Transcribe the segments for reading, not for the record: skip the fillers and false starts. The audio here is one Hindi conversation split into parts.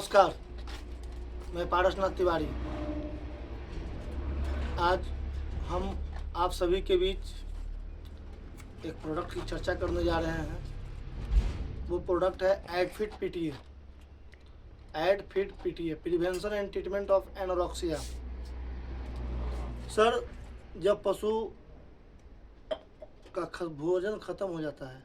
नमस्कार, मैं पारसनाथ तिवारी। आज हम आप सभी के बीच एक प्रोडक्ट की चर्चा करने जा रहे हैं। वो प्रोडक्ट है Adfit PTA. Adfit PTA prevention and treatment of anorexia. Sir, जब पशु का भोजन खत्म हो जाता है,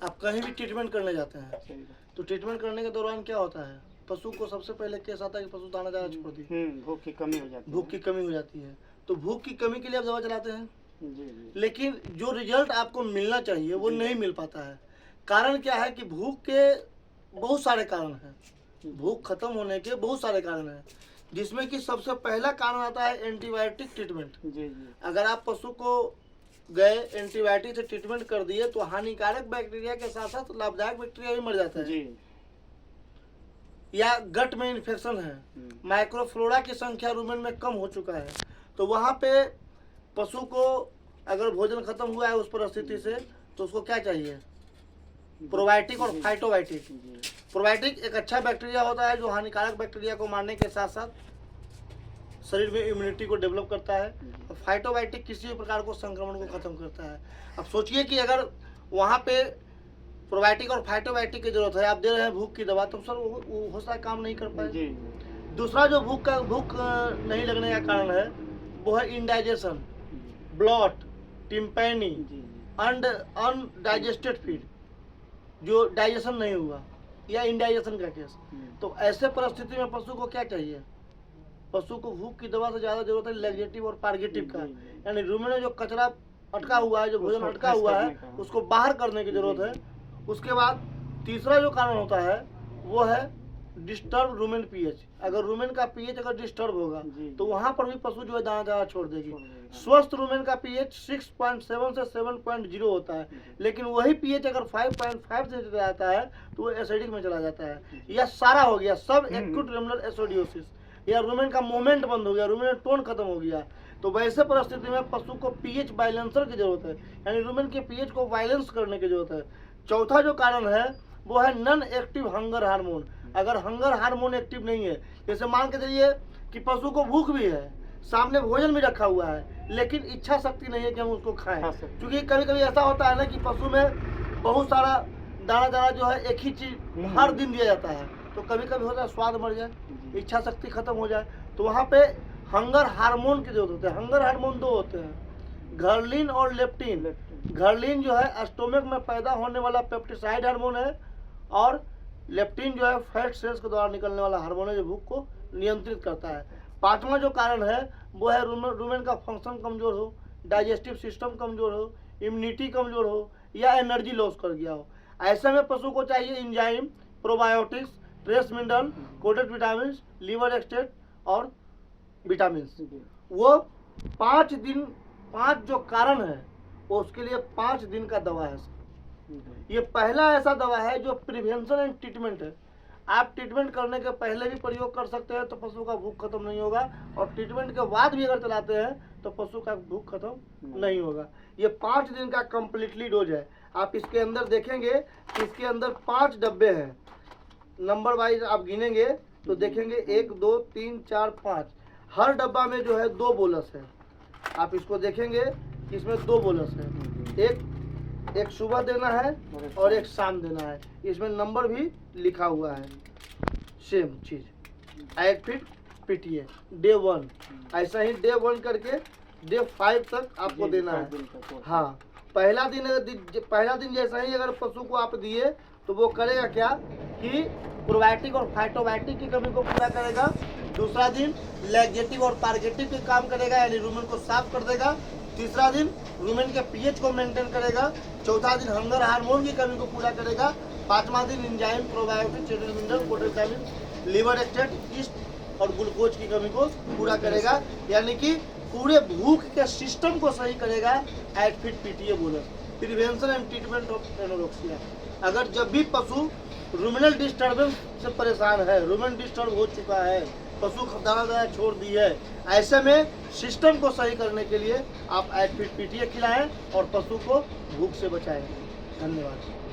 आप कहीं भी ट्रीटमेंट करने जाते हैं, तो ट्रीटमेंट करने के दौरान क्या होता है, पशु को सबसे पहले केस आता है कि पशु दाना ज़्यादा छोड़ दी, भूख की कमी हो जाती है। भूख की कमी हो जाती है। तो भूख की कमी के लिए आप दवा चलाते हैं, जी। लेकिन जो रिजल्ट आपको मिलना चाहिए वो नहीं मिल पाता है। कारण क्या है कि भूख के बहुत सारे कारण हैं, भूख खत्म होने के बहुत सारे कारण हैं, जिसमें कि सबसे पहला कारण आता है एंटीबायोटिक ट्रीटमेंट। जी। अगर आप पशु को गए एंटीबायोटिक से ट्रीटमेंट कर दिए तो हानिकारक बैक्टीरिया के साथ साथ लाभदायक बैक्टीरिया भी मर जाता है जी। या गट में इन्फेक्शन है, माइक्रोफ्लोरा की संख्या रूमेन में कम हो चुका है, तो वहाँ पे पशु को अगर भोजन खत्म हुआ है उस परिस्थिति से, तो उसको क्या चाहिए, प्रोबायोटिक और फाइटोबायोटिक। प्रोबायोटिक एक अच्छा बैक्टीरिया होता है जो हानिकारक बैक्टीरिया को मारने के साथ साथ शरीर में इम्यूनिटी को डेवलप करता है, और फाइटोबायोटिक किसी भी प्रकार को संक्रमण को खत्म करता है। अब सोचिए कि अगर वहाँ पे प्रोबायोटिक और फाइटोबायोटिक की जरूरत है, आप दे रहे हैं भूख की दवा, तो सर वो हो सकता काम नहीं कर पाए। दूसरा जो भूख नहीं लगने का कारण है वो है इंडाइजेशन, ब्लॉट, टिम्पैनी, अनडाइजेस्टेड फीड, जो डाइजेशन नहीं हुआ या इंडाइजेशन का केस। तो ऐसे परिस्थिति में पशु को क्या चाहिए, पशु को भूख की दवा से ज़्यादा जरूरत है लैक्सेटिव और पार्गेटिव का, यानी रूमेन में जो कचरा अटका हुआ है, जो भोजन अटका हुआ है, उसको बाहर करने की जरूरत है। उसके बाद तीसरा जो कारण होता है वो है डिस्टर्ब रूमेन पीएच। अगर रूमेन का पीएच अगर डिस्टर्ब होगा तो वहाँ पर भी पशु जो है दाना ज़्यादा छोड़ देगी। स्वस्थ रूमेन का पीएच 6.7 से 7.0 होता है, लेकिन वही पीएच अगर 5.5 से चला जाता है तो वो एसिडिक में चला जाता है। यह सारा हो गया सब एक्यूट रेमिनल एसिडोसिस, या रूमेन का मूवमेंट बंद हो गया, रूमेन टोन खत्म हो गया। तो वैसे परिस्थिति में पशु को पीएच बैलेंसर की जरूरत है, यानी रूमेन के पीएच को बैलेंस करने की जरूरत है। चौथा जो कारण है वो है नॉन एक्टिव हंगर हार्मोन। अगर हंगर हार्मोन एक्टिव नहीं है, जैसे मान के चलिए कि पशु को भूख भी है, सामने भोजन भी रखा हुआ है, लेकिन इच्छा शक्ति नहीं है कि हम उसको खाएं, क्योंकि कभी कभी ऐसा होता है ना कि पशु में बहुत सारा दाना जो है एक ही चीज हर दिन दिया जाता है, तो कभी कभी होता है स्वाद मर जाए, इच्छा शक्ति खत्म हो जाए, तो वहाँ पे हंगर हार्मोन की जरूरत होती है। हंगर हार्मोन दो होते हैं, घर्लिन और लेप्टिन। घर्लिन जो है स्टोमक में पैदा होने वाला पेप्टिसाइड हार्मोन है, और लेप्टिन जो है फैट सेल्स के द्वारा निकलने वाला हार्मोन है जो भूख को नियंत्रित करता है। पांचवा जो कारण है वो है रूमेन का फंक्शन कमजोर हो, डाइजेस्टिव सिस्टम कमजोर हो, इम्यूनिटी कमजोर हो, या एनर्जी लॉस कर गया हो। ऐसे में पशु को चाहिए enzyme, probiotics, trace mineral, coated vitamin, liver extract और विटामिन। वो 5 जो कारण है वो उसके लिए 5 दिन का दवा है। ये पहला ऐसा दवा है जो प्रिवेंशन एंड ट्रीटमेंट है। आप ट्रीटमेंट करने के पहले भी प्रयोग कर सकते हैं तो पशु का भूख खत्म नहीं होगा, और ट्रीटमेंट के बाद भी अगर चलाते हैं तो पशु का भूख खत्म नहीं होगा। ये 5 दिन का कंप्लीटली डोज है। आप इसके अंदर देखेंगे कि इसके अंदर 5 डब्बे हैं, नंबर वाइज आप गिनेंगे तो देखेंगे 1 2 3 4 5, हर डब्बा में जो है 2 बोलस है। आप इसको देखेंगे कि इसमें 2 बोलस है, एक सुबह देना है और एक शाम देना है। इसमें नंबर भी लिखा हुआ है, सेम चीज एडफिट पीटीए डे 1, ऐसा ही डे 1 करके डे 5 तक आपको देना है। हाँ, पहला दिन जैसा ही अगर पशु को आप दिए तो वो करेगा क्या कि प्रोबायोटिक और फाइटोबायोटिक की कमी को पूरा करेगा। दूसरा दिन लैक्सेटिव और पार्गेटिव के काम करेगा, यानी रूमेन को साफ कर देगा। तीसरा दिन रूमेन के पीएच को मेंटेन करेगा। चौथा दिन हंगर हार्मोन की कमी को पूरा करेगा। पांचवा दिन enzyme, probiotic, trace mineral, coated vitamin, liver extract, yeast और ग्लूकोज की कमी को पूरा करेगा, यानी कि पूरे भूख के सिस्टम को सही करेगा। Adfit PTA bolus prevention and treatment of anorexia. अगर जब भी पशु रूमेनल डिस्टर्बेंस से परेशान है, रूमेन डिस्टर्ब हो चुका है, पशु दाना छोड़ दी है, ऐसे में सिस्टम को सही करने के लिए आप एडफिट पीटीए खिलाएं और पशु को भूख से बचाएं। धन्यवाद।